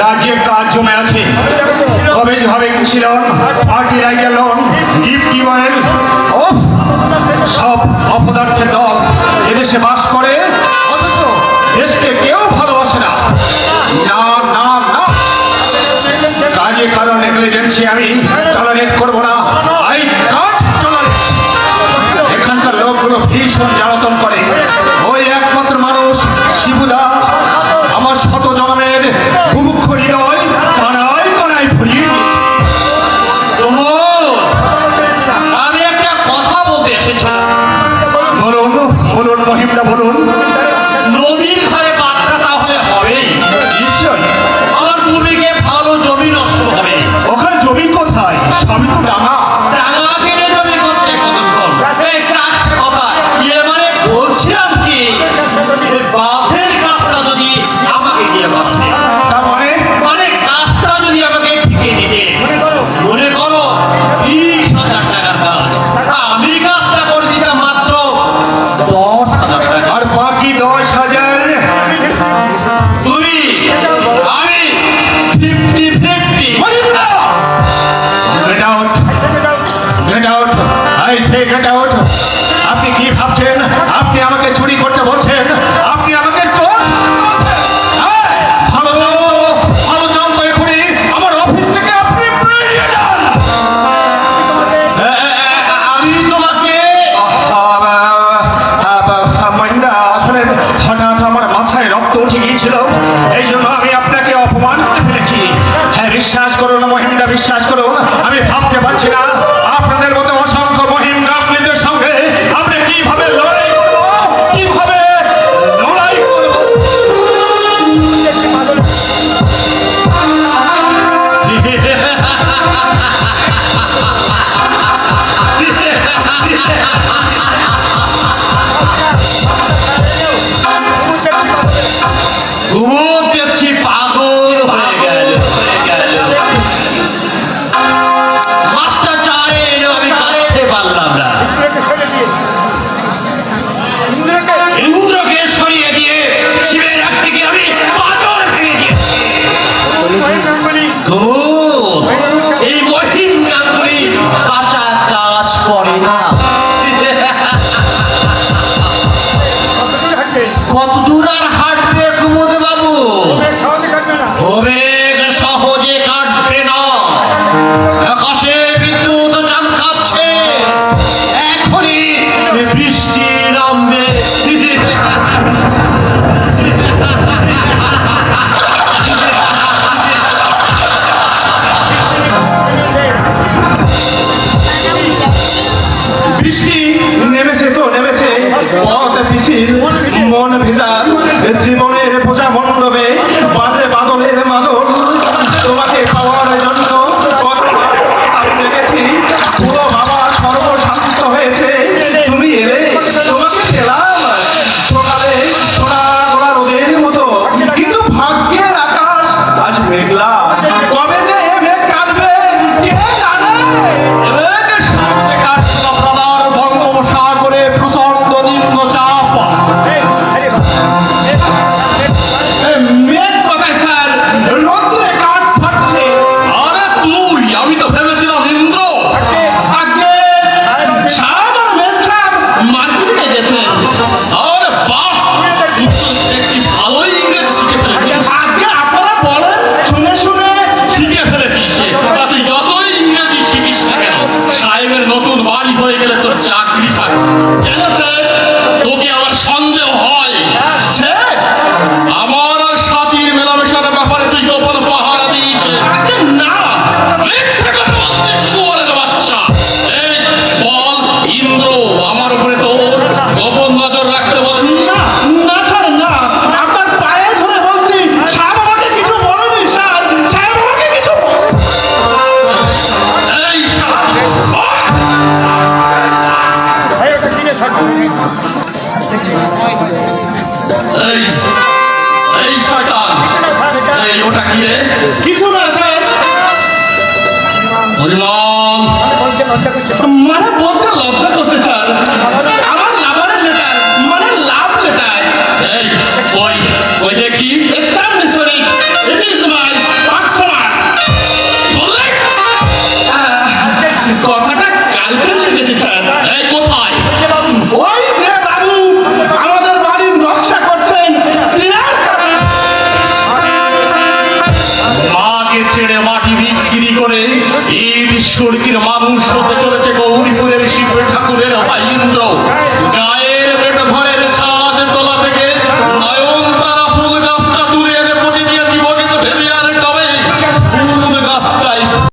রাজ্যের কাজ জমে আছে। কবে হবে কৃষি loan, fertilizer loan, gift tubewell, সব অপদার্থের দল এদেশে বাস করে, অথচ দেশকে কেউ ভালোবাসে না। না না না, কাজে কারো নেগলিজেন্সি আমি টলারেট করবো না। I cut tolerate. এখানকার লোকগুলো ভীষণ জ্বালাতন করে। ওই একমাত্র মানুষ শিবুদা আমার শত জন্মের বুভুক্ষ হৃদয় কানায় কানায় ভরিয়ে দিয়েছে। আমি একটা কথা বলতে এসেছিলাম। বলুন বলুন মহিমদা বলুন। নদীর ধারে বাচ্চা তাহলে হবেই, নিশ্চয়। আমার দুদিকে ভালো জমি নষ্ট হবে। ওখানে জমি কোথায়? সবই তো ডাঙা। ডাঙা কেটে জমি করতে কতক্ষণ? এই চারশে কথা ইয়ে মানে বলছিলাম কি, এই বাঁধের কাজটা যদি আমাকে দিয়ে করতে, তার মানে মানে কাজটা যদি আমাকে ঠিকই দিতে, মনে করো 20,000 টাকার কাজ, আমি কাজটা করে দিতাম মাত্র 10,000 টাকা। আর বাকি 10,000 তুমি আমি 50-50। Get out! Get out! I say get out! আপনি কি ভাবছেন? আপনি আমাকে চুরি করতে বলছেন? আপনি আমাকে চোর সাজাতে বলছেন? এই, ভালো জানতো এখনই আমার অফিস থেকে আপনি বেরিয়ে যান। আমি তোমাকে মহিন্দা, আসলে হঠাৎ আমার মাথায় রক্ত উঠে গিয়েছিল, এই জন্য আমি আপনাকে অপমান করে ফেলেছি। হ্যাঁ, বিশ্বাস করুন মহিন্দা, বিশ্বাস করুন, আমি ভাবতে পারছি না আপনাদের মতো অসংখ্য মহিম রাজনীতির সঙ্গে আমরা কিভাবে লড়াই করবো, কিভাবে লড়াই করবো। ঘুমো দেখছি পাগল হয়ে গেল। মাস্টার চারে এলো, আমি কাটতে পারলাম না। ইন্দ্রকে সরিয়ে দিয়ে শিবের একদিকে আমি পাথর ভেঙে দিয়েছি। এই মহিম গাঙ্গুলি কাঁচা কাজ করে না। কত দূর আর হাঁটবে কুমুদ বাবু? অনেক সহজে কাটবে না। আকাশে বিদ্যুৎ চমকাচ্ছে, এখনই বৃষ্টি নামবে। বৃষ্টি নেমেছে তো নেমেছে, পথ পিছিল, মন ভেজাল, জীবনের পূজা মণ্ডপে বাজে বাদলের মাদল। তোমাকে পাওয়ার জন্য কত আমি দেখেছি, পুরো বাবা সর্বশান্ত হয়েছে। তুমি এলে, তোমাকে পেলাম সকালে সোনা গোলা রোদের মতো, কিন্তু ভাগ্যের আকাশ আজ মেঘলা। কবে যে এ মেঘ কাটবে কে জানে? বঙ্গোপসাগরে প্রচন্ড নিম্নচাপ। মেঘ কোথায় চাল, রোদ্রে কাঠ ফাটছে। আরে তুই, আমি তো ভেবেছিলাম ইন্দ্র। আগে সাব আর মেঘ সাব মার্কেটে গেছে। আরে বাহ, তুই তো দেখছি ভালোই ইংরেজি শিখে ফেলেছিস। আগে আপনারা বলেন, শুনে শুনে শিখে ফেলেছিস। তা তুই যতই ইংরেজি শিখিস না কেন, সাহেবের নতুন বাড়ি হয়ে গেলে তোর চাকরি থাকে। কেন স্যার, তোকে আমার সন্দেহ হয়। স্যার, আমার আর সাথীর মেলামেশার ব্যাপারে তুই গোপন পাহারা দিস। আগে না। মিথ্যে কথা বলছিস, শুয়োরের বাচ্চা। এই বল, ইন্দ্র আমার উপরে তোর গোপন নজর রাখতে বল। না না স্যার, না, আপনার পায়ে ধরে বলছি, সাহেব আমাকে কিছু বলেনি স্যার, সাহেব আমাকে কিছু এই শালা, এই এই শয়তান, এই ওটা কি রে? কিছু না স্যার। হরিলাল, মানে বলতে লজ্জা করতে স্যার, আমার লাভারের লেটার, মানে লাভ লেটার। এই ওই